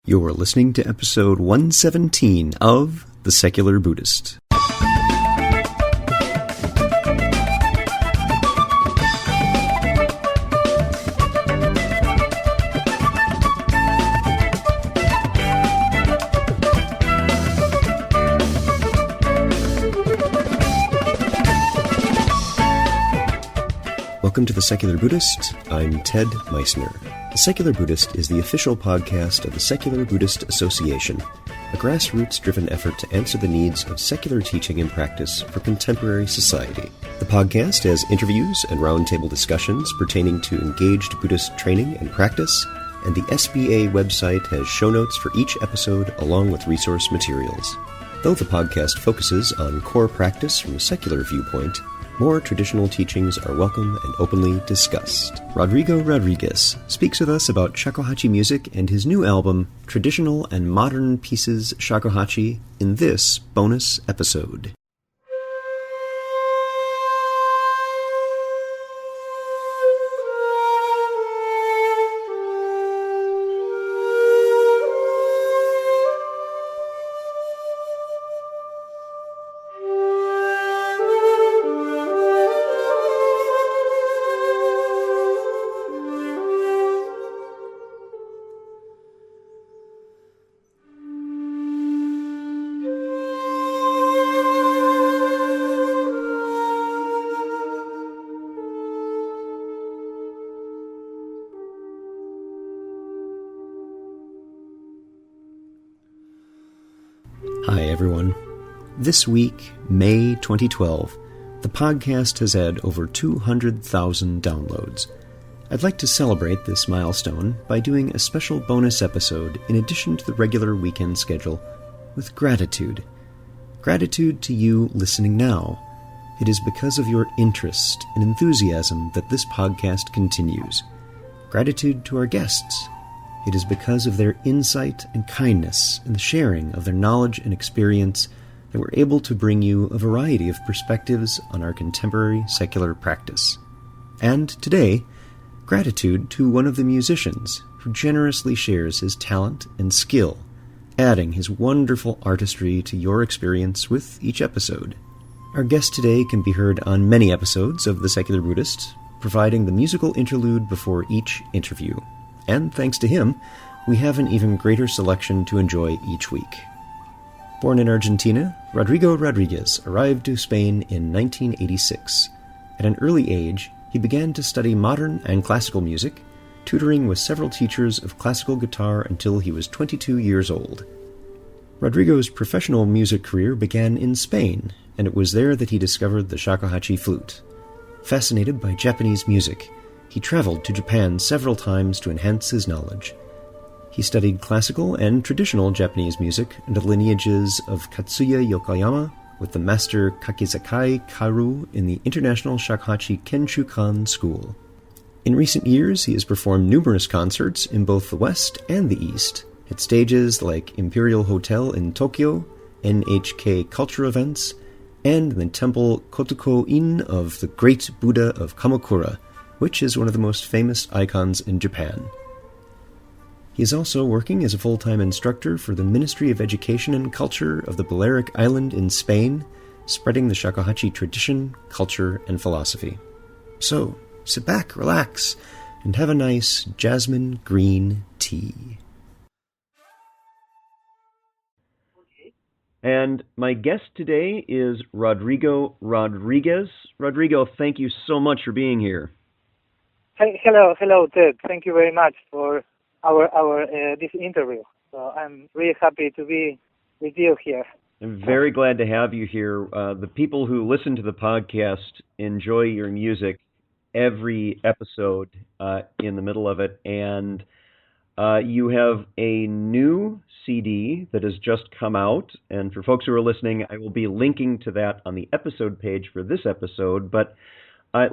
You're listening to episode 117 of The Secular Buddhist. Welcome to The Secular Buddhist. I'm Ted Meissner. The Secular Buddhist is the official podcast of the Secular Buddhist Association, a grassroots-driven effort to answer the needs of secular teaching and practice for contemporary society. The podcast has interviews and roundtable discussions pertaining to engaged Buddhist training and practice, and the SBA website has show notes for each episode along with resource materials. Though the podcast focuses on core practice from a secular viewpoint, more traditional teachings are welcome and openly discussed. Rodrigo Rodriguez speaks with us about Shakuhachi music and his new album, Traditional and Modern Pieces Shakuhachi, in this bonus episode. Hi everyone. This week, May 2012, the podcast has had over 200,000 downloads. I'd like to celebrate this milestone by doing a special bonus episode in addition to the regular weekend schedule with gratitude. Gratitude to you listening now. It is because of your interest and enthusiasm that this podcast continues. Gratitude to our guests. It is because of their insight and kindness and the sharing of their knowledge and experience that we're able to bring you a variety of perspectives on our contemporary secular practice. And today, gratitude to one of the musicians who generously shares his talent and skill, adding his wonderful artistry to your experience with each episode. Our guest today can be heard on many episodes of The Secular Buddhist, providing the musical interlude before each interview. And thanks to him, we have an even greater selection to enjoy each week. Born in Argentina, Rodrigo Rodriguez arrived to Spain in 1986. At an early age, he began to study modern and classical music, tutoring with several teachers of classical guitar until he was 22 years old. Rodrigo's professional music career began in Spain, and it was there that he discovered the shakuhachi flute. Fascinated by Japanese music, he traveled to Japan several times to enhance his knowledge. He studied classical and traditional Japanese music under the lineages of Katsuya Yokoyama with the master Kakizakai Karu in the International Shakuhachi Kenshukan School. In recent years, he has performed numerous concerts in both the West and the East, at stages like Imperial Hotel in Tokyo, NHK Culture Events, and the temple Kotoko-in of the Great Buddha of Kamakura, which is one of the most famous icons in Japan. He is also working as a full-time instructor for the Ministry of Education and Culture of the Balearic Island in Spain, spreading the shakuhachi tradition, culture, and philosophy. So, sit back, relax, and have a nice jasmine green tea. And my guest today is Rodrigo Rodriguez. Rodrigo, thank you so much for being here. Hello, Ted. Thank you very much for our this interview. So I'm really happy to be with you here. I'm very glad to have you here. The people who listen to the podcast enjoy your music every episode in the middle of it, and you have a new CD that has just come out. And for folks who are listening, I will be linking to that on the episode page for this episode. But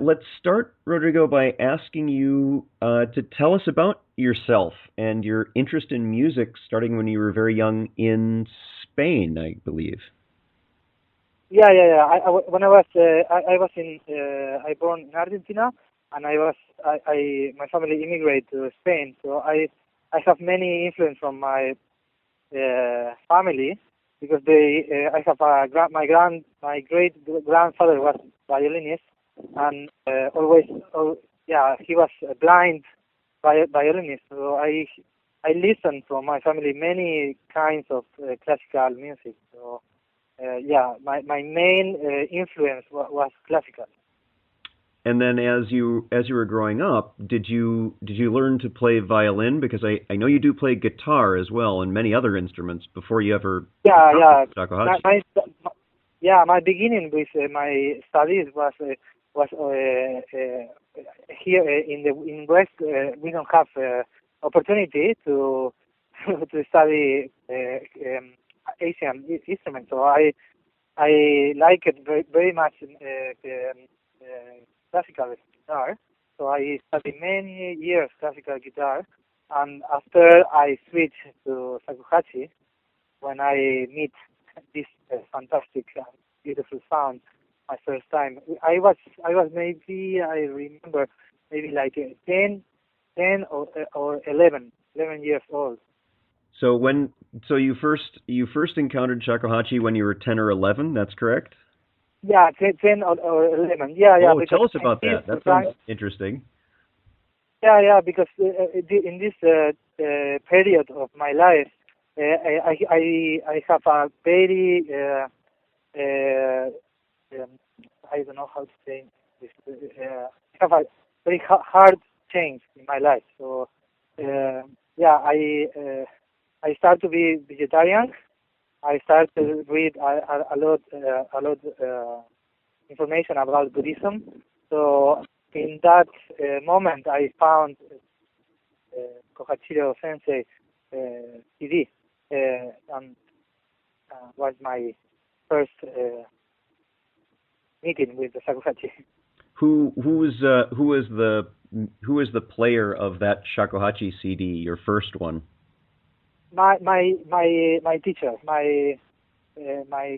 let's start, Rodrigo, by asking you to tell us about yourself and your interest in music starting when you were very young in Spain, I believe. Yeah. When I was born in Argentina, and my family immigrated to Spain. So I I have many influence from my family because I have my great grandfather was violinist and he was a blind violinist. So I listened from my family many kinds of classical music. So my main influence was classical. And then as you were growing up, did you learn to play violin? Because I know you do play guitar as well and many other instruments before you ever Shakuhachi. My beginning with my studies was here in West. We don't have opportunity to to study Asian instruments, so I like it very much. Classical guitar, so I studied many years classical guitar, and after I switched to Shakuhachi, when I meet this fantastic, beautiful sound, my first time, I was maybe I remember maybe like 10 or 11 years old. So you first encountered Shakuhachi when you were 10 or 11. That's correct. Yeah, 10 or 11. Yeah. Oh, tell us about that. That sounds interesting. Yeah, because in this period of my life, I have a very I don't know how to say this. I have a very hard change in my life. So I start to be vegetarian. I started to read a lot information about Buddhism. So in that moment, I found Kohachiro Sensei CD, and was my first meeting with the Shakuhachi. Who is the player of that Shakuhachi CD? Your first one. My teacher, my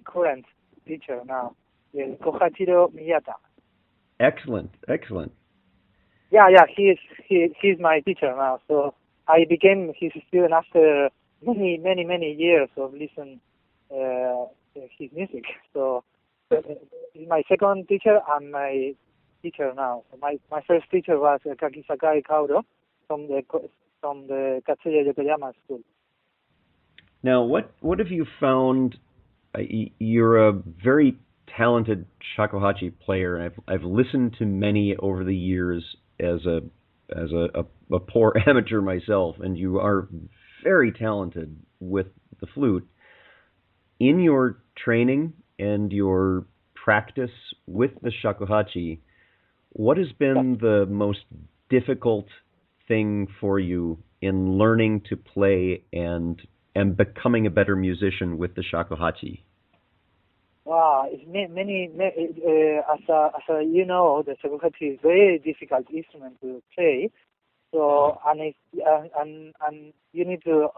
current teacher now, Kohachiro Miyata. Excellent. Yeah, he's my teacher now. So I became his student after many years of listening his music. So he's my second teacher and my teacher now. So my first teacher was Kakisakai Kauro from the Katsuya Yokoyama school. Now, what have you found? You're a very talented shakuhachi player, and I've listened to many over the years as a poor amateur myself, and you are very talented with the flute. In your training and your practice with the shakuhachi, what has been the most difficult thing for you in learning to play and becoming a better musician with the shakuhachi? Wow, it's many as you know, the shakuhachi is a very difficult instrument to play. So and you need to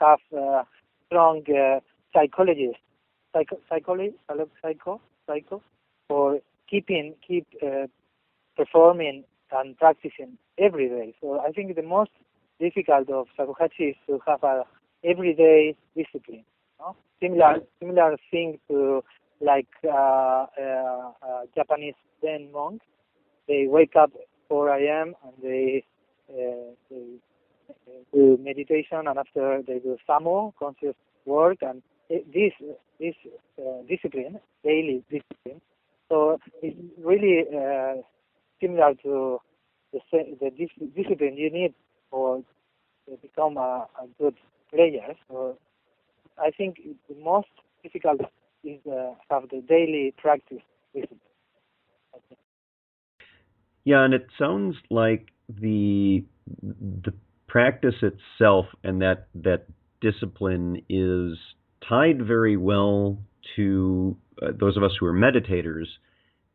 have strong psycho for keep performing and practicing every day. So I think the most difficult of shakuhachi is to have a everyday discipline. No? Similar thing to like Japanese Zen monks. They wake up 4 a.m. and they do meditation, and after they do samo, conscious work, and this discipline, daily discipline. So it's really similar to the discipline you need for to become a good player. So I think the most difficult is have the daily practice discipline. Yeah, and it sounds like the practice itself and that discipline is tied very well to those of us who are meditators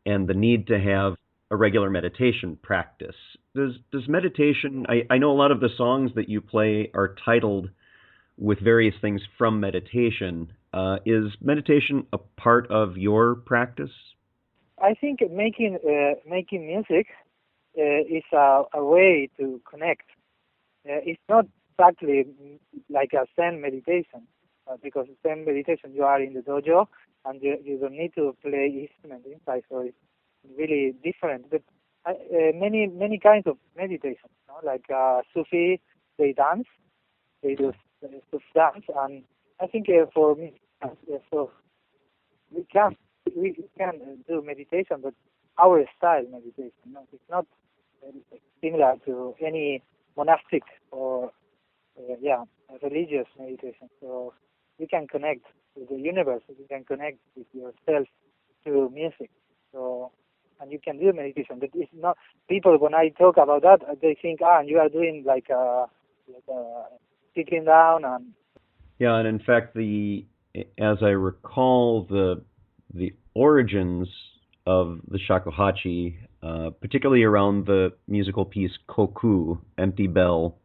and the need to have a regular meditation practice. Does meditation, I know a lot of the songs that you play are titled with various things from meditation. Is meditation a part of your practice? I think making music is a way to connect it's not exactly like a Zen meditation, because Zen meditation you are in the dojo and you don't need to play instrument inside, so it's really different. But many kinds of meditation, like Sufi, they dance, they do Sufi dance, and I think for me, so we can do meditation, but our style meditation. No? It's not similar to any monastic or religious meditation. So you can connect with the universe. You can connect with yourself through music. So and you can do meditation, but it's not. People when I talk about that, they think, you are doing like sitting down and. Yeah, and in fact, as I recall, the origins of the shakuhachi, particularly around the musical piece Koku, Empty Bell,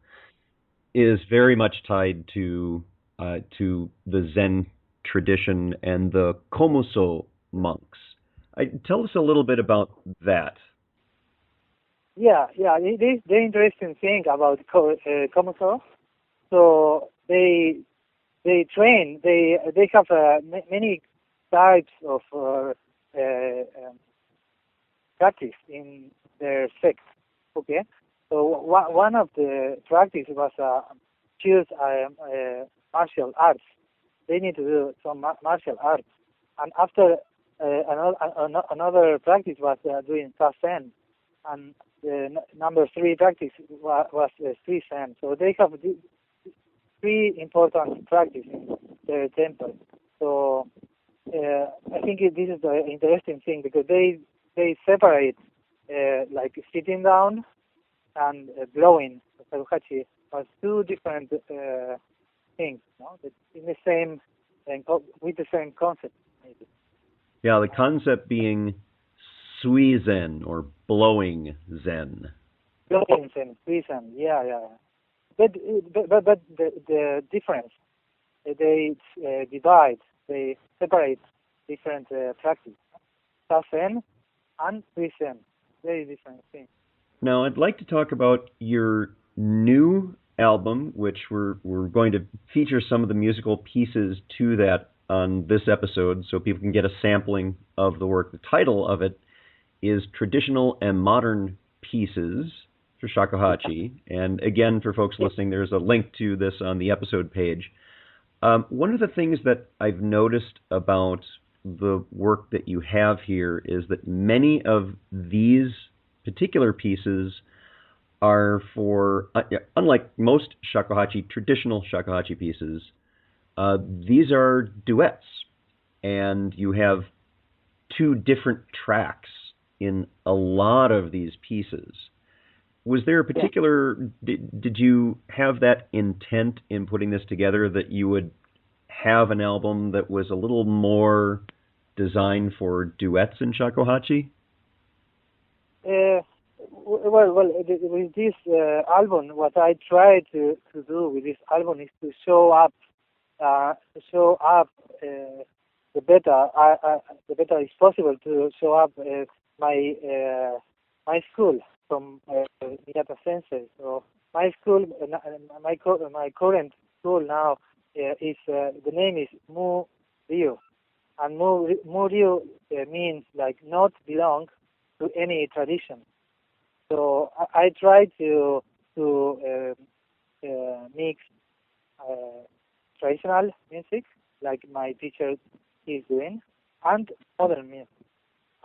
is very much tied to the Zen tradition and the Komuso monks. Tell us a little bit about that. Yeah. It is the interesting thing about Komuso. So they train. They have many types of practice in their sect. Okay. So one of the practice was choose martial arts. They need to do some martial arts, and after another practice was doing Sazen, and the number 3 practice was Sui Zen. So they have 3 important practices in their temple. So I think this is the interesting thing because they separate like sitting down and blowing Shakuhachi as 2 different things, but in the same with the same concept. Maybe. Yeah, the concept being Sui Zen or blowing Zen. Blowing Zen, Sui Zen, yeah. But the difference, they divide, they separate different practices. Zen and Sui Zen, very different things. Now, I'd like to talk about your new album, which we're going to feature some of the musical pieces to that on this episode so people can get a sampling of the work. The title of it is Traditional and Modern Pieces for Shakuhachi. And again, for folks listening, there's a link to this on the episode page. One of the things that I've noticed about the work that you have here is that many of these particular pieces are for, unlike most shakuhachi, traditional shakuhachi pieces, these are duets, and you have 2 different tracks in a lot of these pieces. Was there a particular, did you have that intent in putting this together, that you would have an album that was a little more designed for duets in shakuhachi? Well, with this album, what I try to do with this album is to show up the better it's possible to show up my school from Miyata Sensei. So my school, my current school now is the name is Mu Ryu, and Mu Ryu means like not belong to any tradition. So I try to mix traditional music, like my teacher is doing, and modern music.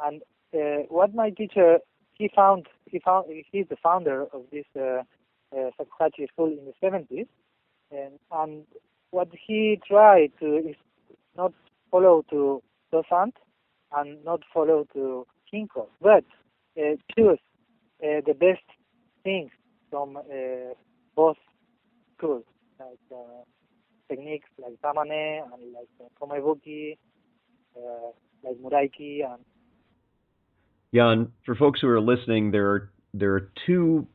And what my teacher he's the founder of this Shakuhachi school in the 70s, and what he tried to is not follow to Dosant and not follow to Kinko, but choose the best things from both schools, like techniques like Tamane and like Komebuki, like Muraiki. And yeah, and for folks who are listening, there are 2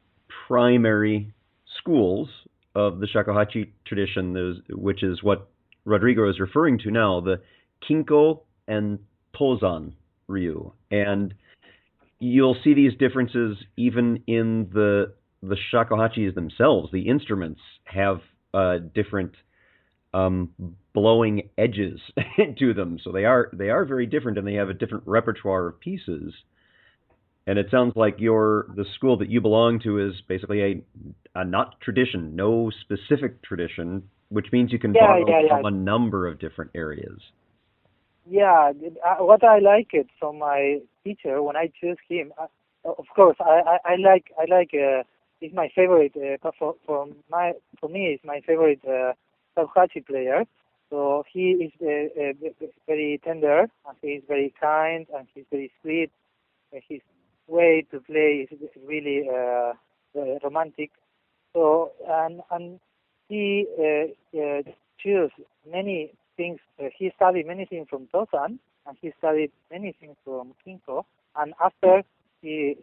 primary schools of the shakuhachi tradition, which is what Rodrigo is referring to now, the Kinko and Tozan Ryu. And you'll see these differences even in the the shakuhachis themselves, the instruments, have different um, blowing edges to them. So they are very different, and they have a different repertoire of pieces. And it sounds like the school that you belong to is basically a not tradition, no specific tradition, which means you can Yeah, borrow yeah, yeah. from a number of different areas. Yeah, what I like it from my teacher when I choose him, of course, he's my favorite, for me, he's my favorite Shakuhachi player. So he is very tender, and he is very kind, and he's very sweet. His way to play is really romantic. So and he choose many things. He studied many things from Tosan, and he studied many things from Kinko. And after he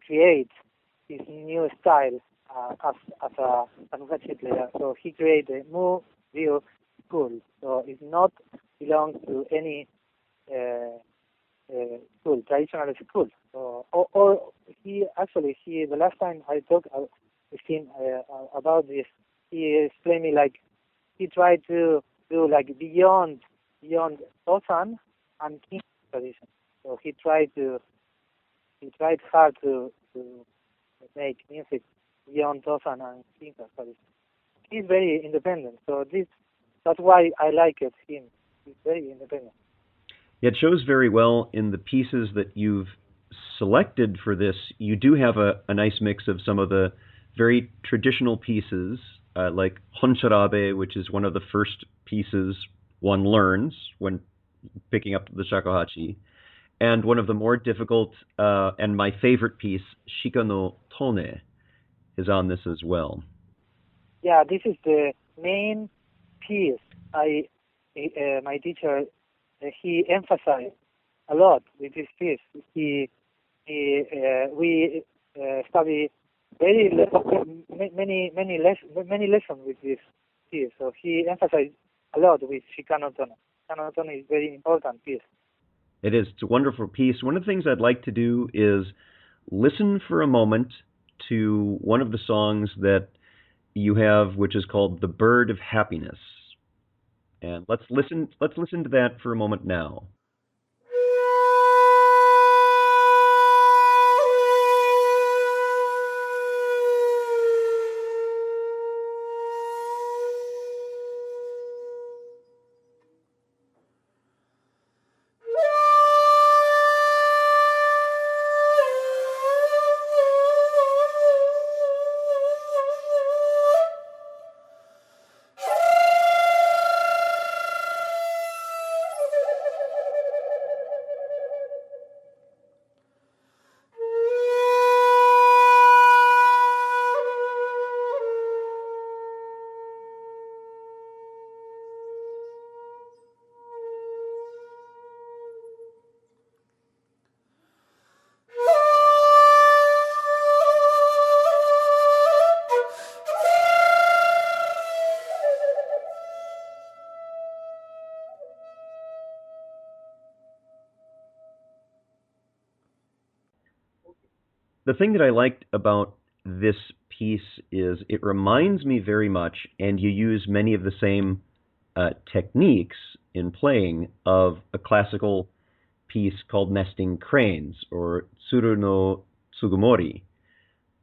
creates his new style as a Shakuhachi player, so he created a Mu Ryu school. So it's not belong to any school, traditional school. Or he the last time I talked with him about this, he explained me like he tried to do like beyond Tosan and King tradition. So he tried hard to make music beyond Tosan and King tradition. He's very independent, so that's why I like it. Him, he's very independent. It shows very well in the pieces that you've selected for this. You do have a nice mix of some of the very traditional pieces, like Honcharabe, which is one of the first pieces one learns when picking up the shakuhachi, and one of the more difficult and my favorite piece, Shika no Tone, is on this as well. Yeah, this is the main piece. My teacher, he emphasized a lot with this piece. We study many lessons with this piece. So he emphasized a lot with Shikano Tono. Shikano Tono is very important piece. It is. It's a wonderful piece. One of the things I'd like to do is listen for a moment to one of the songs that you have, which is called "The Bird of Happiness." And let's listen. Let's listen to that for a moment now. The thing that I liked about this piece is it reminds me very much, and you use many of the same techniques in playing of a classical piece called Nesting Cranes or Tsuru no Tsugumori.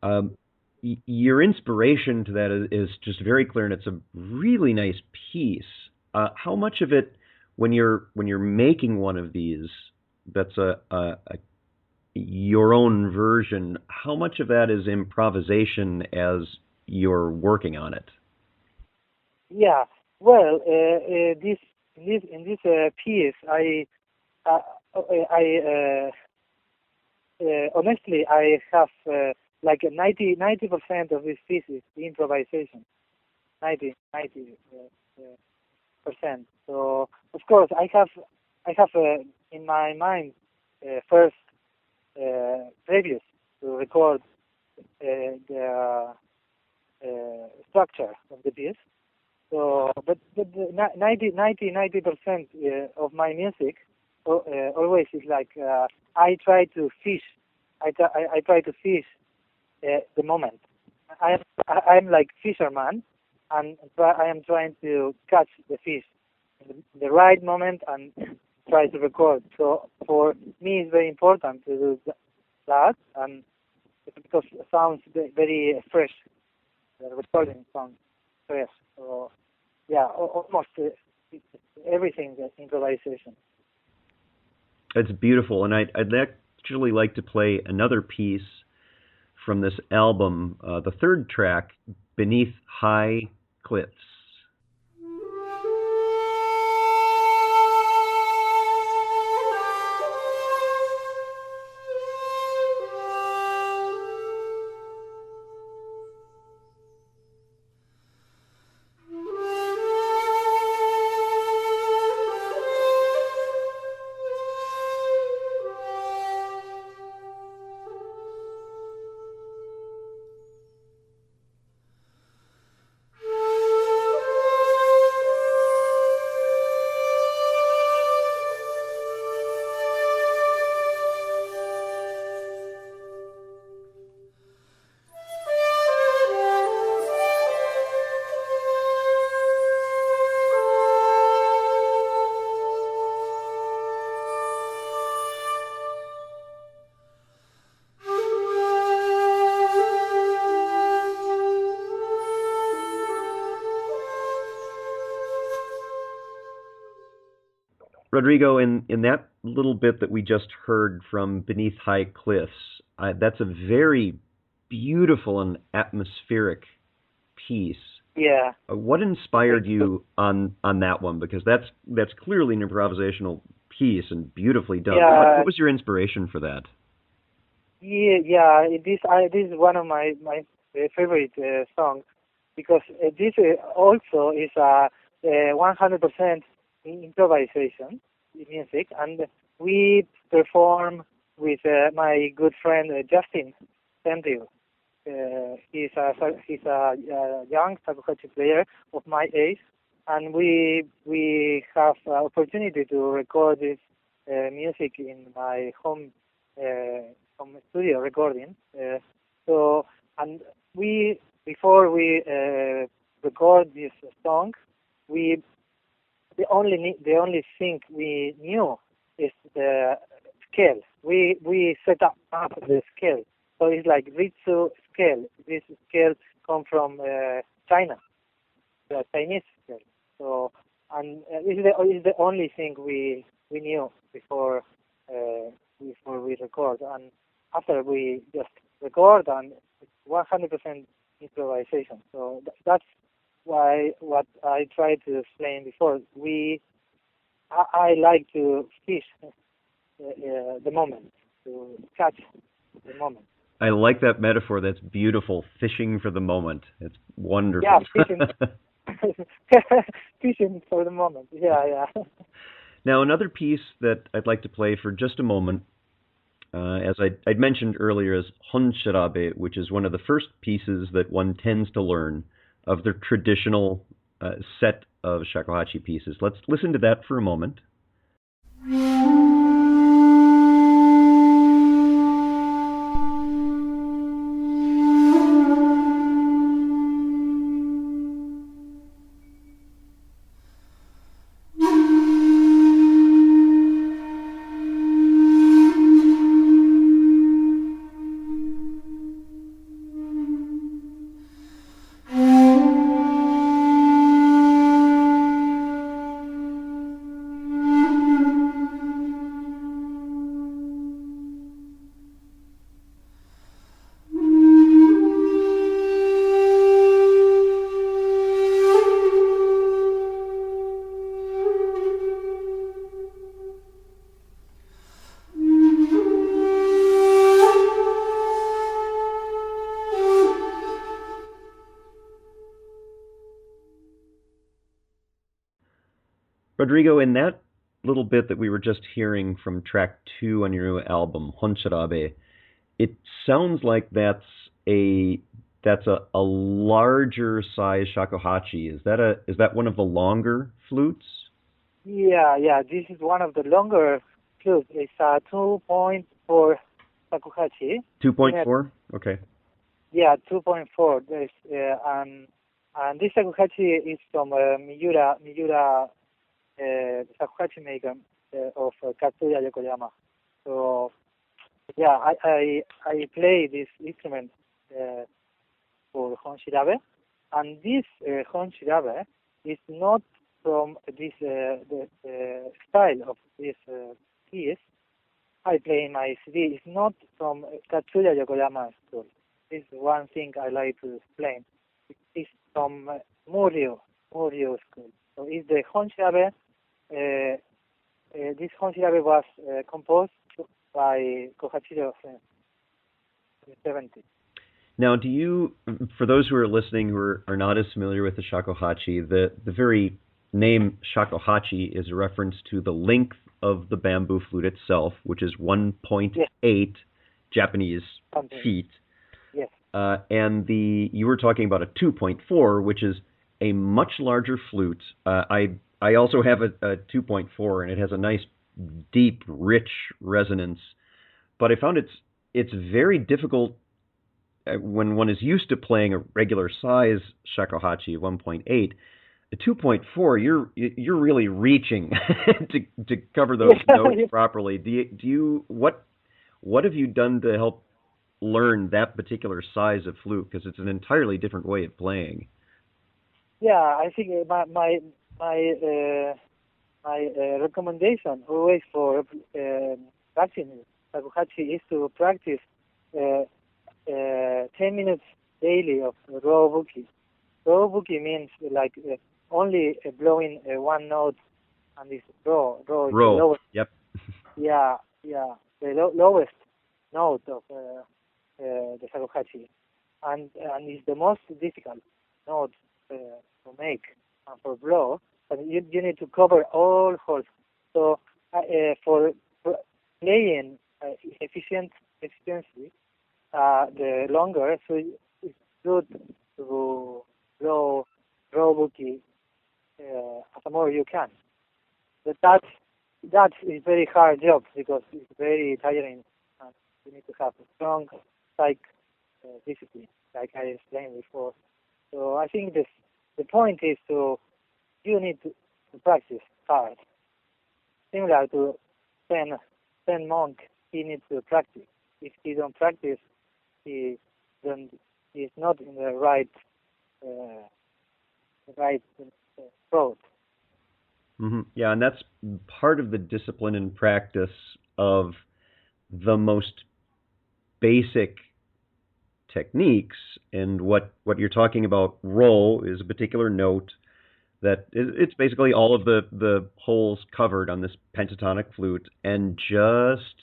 Um, your inspiration to that is just very clear, and it's a really nice piece. How much of it, when you're making one of these, that's a your own version, how much of that is improvisation as you're working on it? Yeah. Well, in this piece, uh, I honestly I have like 90% of this piece is improvisation. 90 percent. So of course I have in my mind first previous to record the structure of the piece. So, but the 90% of my music always is like I try to fish. I try to fish the moment. I'm like fisherman, and I am trying to catch the fish in the right moment and try to record. So for me, it's very important to do that, and because it sounds very fresh. The recording sounds fresh. So yeah, almost everything is improvisation. It's beautiful, and I'd actually like to play another piece from this album, the third track, Beneath High Cliffs. Rodrigo, in that little bit that we just heard from Beneath High Cliffs, that's a very beautiful and atmospheric piece. Yeah. What inspired you on that one? Because that's clearly an improvisational piece and beautifully done. Yeah. What was your inspiration for that? Yeah. This is one of my favorite songs because this also is a 100% improvisation in music, and we perform with my good friend Justin Sandil. He's a young Shakuhachi player of my age, and we have opportunity to record this music in my home studio recording. So and we before we record this song, we the only thing we knew is the scale. We set up the scale. So it's like Ritsu scale. This scale come from China, the Chinese scale. So and it's the only thing we knew before we record, and after we just record, and it's 100% improvisation. So that's why what I tried to explain before. I like to fish the moment, to catch the moment. I like that metaphor. That's beautiful. Fishing for the moment. It's wonderful. Yeah, fishing. Fishing for the moment. Yeah. Now, another piece that I'd like to play for just a moment, as I'd mentioned earlier, is Honshirabe, which is one of the first pieces that one tends to learn of the traditional set of shakuhachi pieces. Let's listen to that for a moment. Rodrigo, in that little bit that we were just hearing from track 2 on your new album, Honshirabe, it sounds like that's a larger size shakuhachi. Is that one of the longer flutes? Yeah. This is one of the longer flutes. It's a 2.4 shakuhachi. 2.4? Okay. 2.4. There's, and this Shakuhachi is from Miura, the Shakuhachi maker of Katsuya Yokoyama. So yeah, I play this instrument for Honshirabe, and this Honshirabe is not from this the style of this piece I play in my CD. Is not from Katsuya Yokoyama school. This is one thing I like to explain. It is from Murio school. So it's the Honshirabe. This Honshirabe was composed by Kohachiro in the 70s. Now, do you, for those who are listening who are not as familiar with the shakuhachi, the very name shakuhachi is a reference to the length of the bamboo flute itself, which is 1.8 Japanese feet. Yes. And you were talking about a 2.4, which is a much larger flute. I also have a 2.4, and it has a nice, deep, rich resonance. But I found it's very difficult when one is used to playing a regular size shakuhachi 1.8. A 2.4, you're really reaching to cover those notes properly. What have you done to help learn that particular size of flute? Because it's an entirely different way of playing. Yeah, I think my recommendation always for practicing shakuhachi is to practice 10 minutes daily of raw buki. Raw buki means like only blowing one note, and it's raw. Raw is the lowest. Yep. The lowest note of the shakuhachi, and it's the most difficult note to make and for blow. But you need to cover all holes. So for playing efficiency, the longer, so it's good to blow raw buki as more you can. But that is very hard job because it's very tiring, and you need to have a strong psych discipline, like I explained before. So I think the point is you need to practice hard. Similar to Zen monk, he needs to practice. If he don't practice, he's not in the right road. Mm-hmm. Yeah, and that's part of the discipline and practice of the most basic techniques. And what you're talking about, roll, is a particular note that it's basically all of the holes covered on this pentatonic flute, and just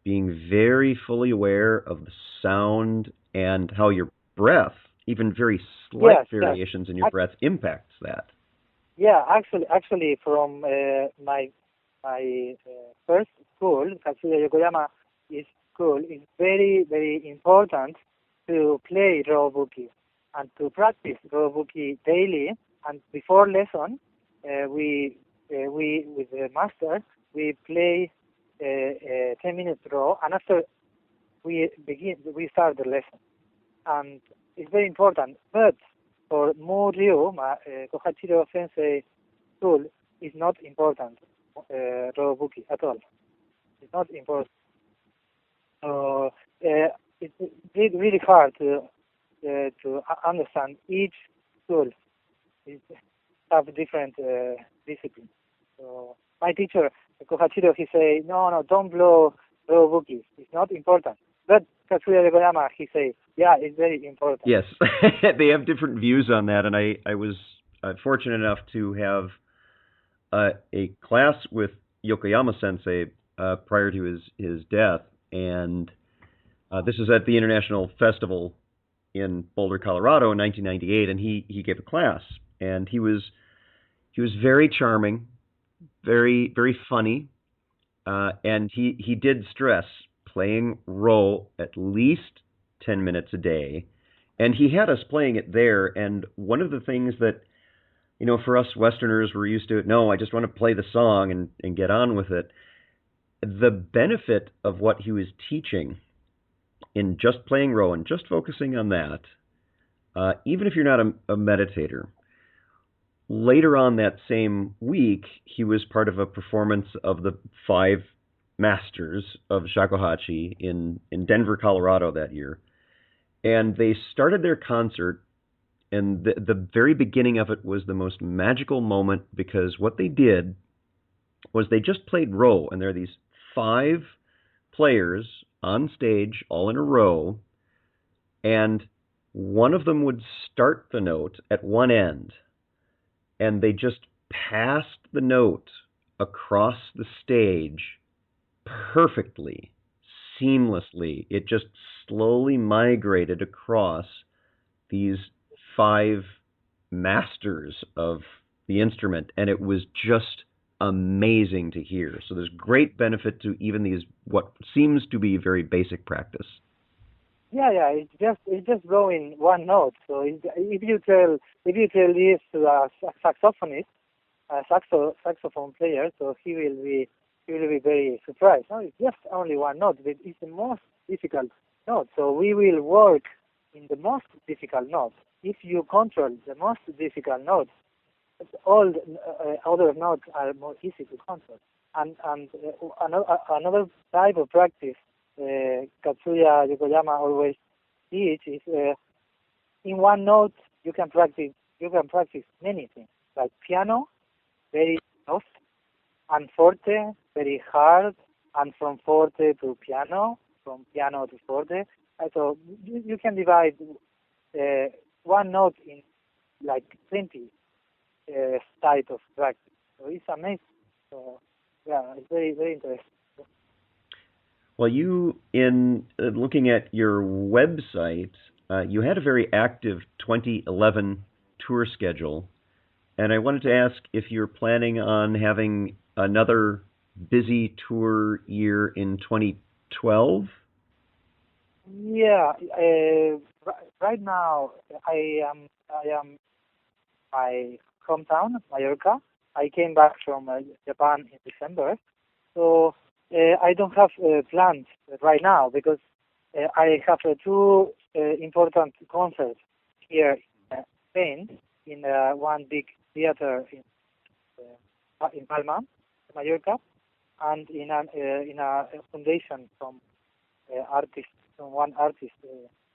being very fully aware of the sound and how your breath, even very slight variations in your breath, impacts that. Yeah, actually, from my first school, Katsuya Yokoyama school, is very, very important to play raw buki and to practice raw buki daily. And before lesson, we with the master we play 10 minutes raw, and after we start the lesson. And it's very important. But for Murio, Kohachiro Sensei school, is not important raw buki at all. It's not important. So it's really hard to understand. Each school have different disciplines. So my teacher Kohachiro, he say, no, don't blow raw buki. It's not important. But Katsuya Yokoyama, he say, yeah, it's very important. Yes, they have different views on that, and I was fortunate enough to have a class with Yokoyama Sensei prior to his death, and this was at the International Festival in Boulder, Colorado in 1998, and he gave a class, and he was very charming, very, very funny, and he did stress playing roll at least 10 minutes a day, and he had us playing it there. And one of the things that, for us Westerners, we're used to it, no, I just want to play the song and get on with it. The benefit of what he was teaching in just playing Ro and just focusing on that, even if you're not a meditator, later on that same week, he was part of a performance of the 5 Masters of Shakuhachi in Denver, Colorado that year. And they started their concert, and the very beginning of it was the most magical moment, because what they did was they just played Ro, and there are these 5 players on stage all in a row, and one of them would start the note at one end, and they just passed the note across the stage perfectly, seamlessly. It just slowly migrated across these 5 masters of the instrument, and it was just amazing to hear. So there's great benefit to even these, what seems to be very basic practice. Yeah, it's just blowing one note. So if you tell this to a saxophonist, a saxophone player, so he will be very surprised. No, it's just only one note, but it's the most difficult note. So we will work in the most difficult note. If you control the most difficult note, all other notes are more easy to control. And another type of practice Katsuya Yokoyama always teach is in one note you can practice many things, like piano, very soft, and forte, very hard, and from forte to piano, from piano to forte. So you can divide one note in like 20 type of practice. So it's amazing. So yeah, it's very, very interesting. Well, you, in looking at your website, you had a very active 2011 tour schedule, and I wanted to ask if you're planning on having another busy tour year in 2012? Yeah, right now I am my hometown, Mallorca. I came back from Japan in December, so I don't have plans right now because I have 2 important concerts here in Spain in one big theater in Palma, Mallorca, and in a foundation from one artist,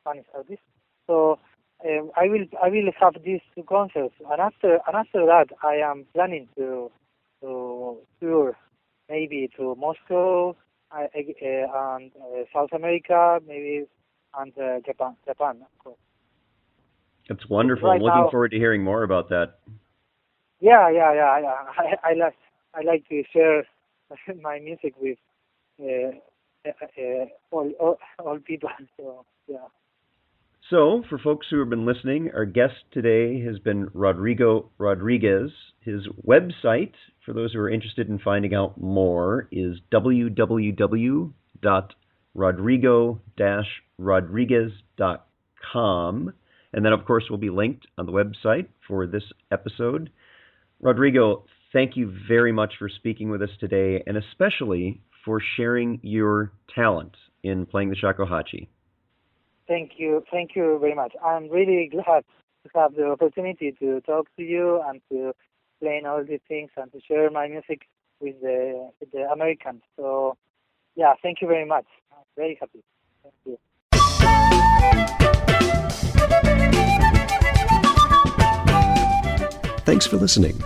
Spanish artist. So I will have these 2 concerts, and after that I am planning to tour maybe to Moscow and South America, maybe, and Japan, of course. That's wonderful. Right I'm looking now, forward to hearing more about that. Yeah. I like to share my music with all people. So yeah. So, for folks who have been listening, our guest today has been Rodrigo Rodriguez. His website, for those who are interested in finding out more, is www.rodrigo-rodriguez.com. And that, of course, will be linked on the website for this episode. Rodrigo, thank you very much for speaking with us today, and especially for sharing your talent in playing the shakuhachi. Thank you very much. I'm really glad to have the opportunity to talk to you and to explain all these things and to share my music with the Americans. So, yeah, thank you very much. I'm very happy. Thank you. Thanks for listening.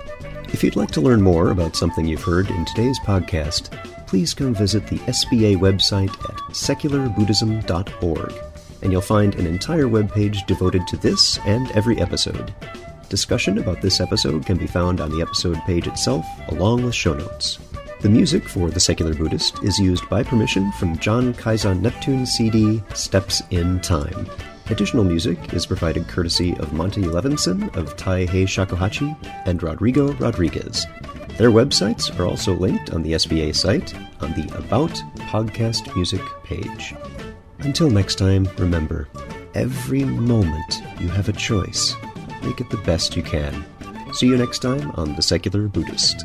If you'd like to learn more about something you've heard in today's podcast, please come visit the SBA website at secularbuddhism.org, and you'll find an entire webpage devoted to this and every episode. Discussion about this episode can be found on the episode page itself, along with show notes. The music for The Secular Buddhist is used by permission from John Kaizen Neptune's CD, Steps in Time. Additional music is provided courtesy of Monty Levinson of Taihei Shakuhachi and Rodrigo Rodriguez. Their websites are also linked on the SBA site on the About Podcast Music page. Until next time, remember, every moment you have a choice. Make it the best you can. See you next time on The Secular Buddhist.